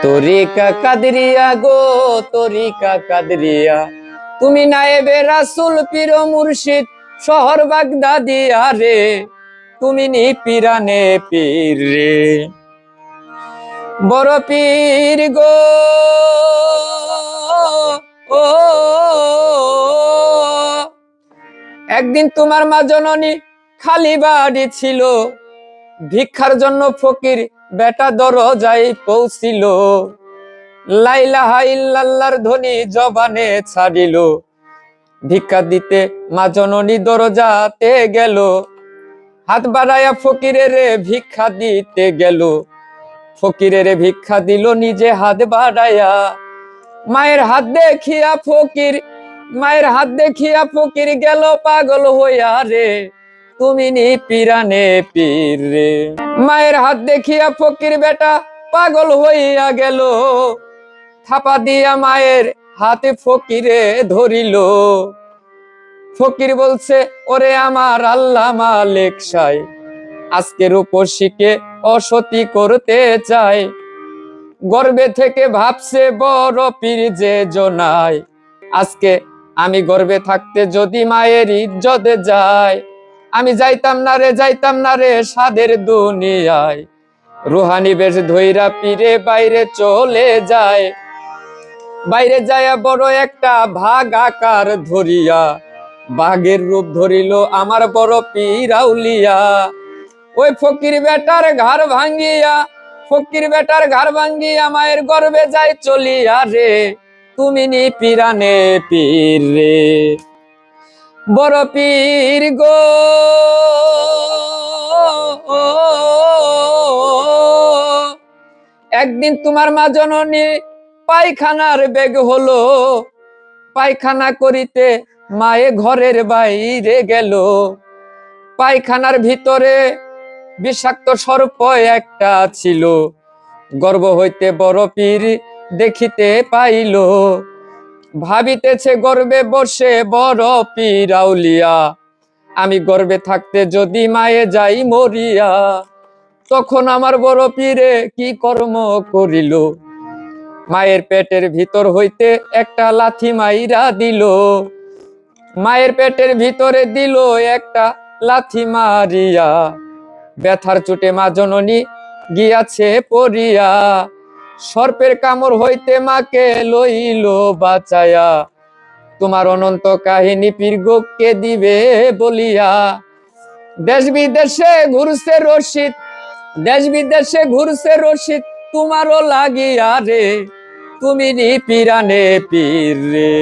তরিকা কাদরিয়া গো তরিকা কাদরিয়া, তুমি নায়েবে রাসূল পীর মুর্শিদ শহর বাগদাদিয়া রে, তুমি নি পিরানে পীর রে। বড় পীর গো ও, একদিন তোমার মা জননী খালি বাড়ি ছিল, ভিক্ষার জন্য ফকির বেটা দরজায় পৌঁছিল। লা ইলাহা ইল্লাল্লাহর ধ্বনি জবানে ছাড়িল, ভিক্ষা দিতে মা জননী দরজাতে গেল। হাত বাড়ায়া ফকিরের ভিক্ষা দিতে গেল, ফকিরের ভিক্ষা দিল নিজে হাত বাড়ায়া। মায়ের হাত দেখিয়া ফকির, মায়ের হাত দেখিয়া ফকির গেল পাগল হইয়া রে, তুমি নি পিরানে পীর রে। মায়ের হাত দেখিয়া ফকির বেটা পাগল হইয়া গেল, থাপা দিয়া মায়ের হাতে ফকিরে ধরিল। ফকির বলছে, ওরে আমার আল্লাহ মালিক সাই, আজকে রূপসীকে অসতী করতে চাই। গর্বে থেকে ভাবছে বড় পীর যে জনাই, আজকে আমি গর্বে থাকতে যদি মায়ের ইজ্জতে যায়, আমি যাইতাম না রে সাদের দুনিয়ায়। রুহানি বেশ ধইরা পীরে বাইরে চলে যায়, বাইরে যায়া বড় একটা ভাগ আকার ধরিয়া, বাঘের রূপ ধরিল আমার বড় পীর আউলিয়া। ওই ফকির বেটার ঘাড় ভাঙ্গিয়া, ফকির বেটার ঘাড় ভাঙ্গিয়া মায়ের গর্বে যায় চলিয়া রে, তুমি নি পিরানে পীর রে। বড় পীর গো একদিন তোমার মা জননী পায়খানার বেগ হলো, পায়খানা করিতে মায়ে ঘরের বাইরে গেল। পায়খানার ভিতরে বিষাক্ত সর্প একটা ছিল, গর্ভ হইতে বড় পীর দেখিতে পাইল। ভাবিতেছে গর্বে বসে বড় পীর আউলিয়া, আমি গর্বে থাকতে যদি মায়ে যাই মরিয়া, তখন আমার বড় পীরে কি কর্ম করিল। মায়ের পেটের ভিতর হইতে একটা লাথি মাইরা দিল, মায়ের পেটের ভিতরে দিল একটা লাথি মারিয়া। ব্যথার চোটে মা জননী গিয়াছে পড়িয়া, সর্পের কামড় হইতে মাকে লইল বাঁচায়া। তোমার অনন্ত কাহিনী পীর গোপকে দিবে বলিয়া। দেশ বিদেশে ঘুরছে রশিদ, দেশ বিদেশে ঘুরছে রশিদ তোমারও লাগিয়া রে, তুমি নি পিরানে পীর রে।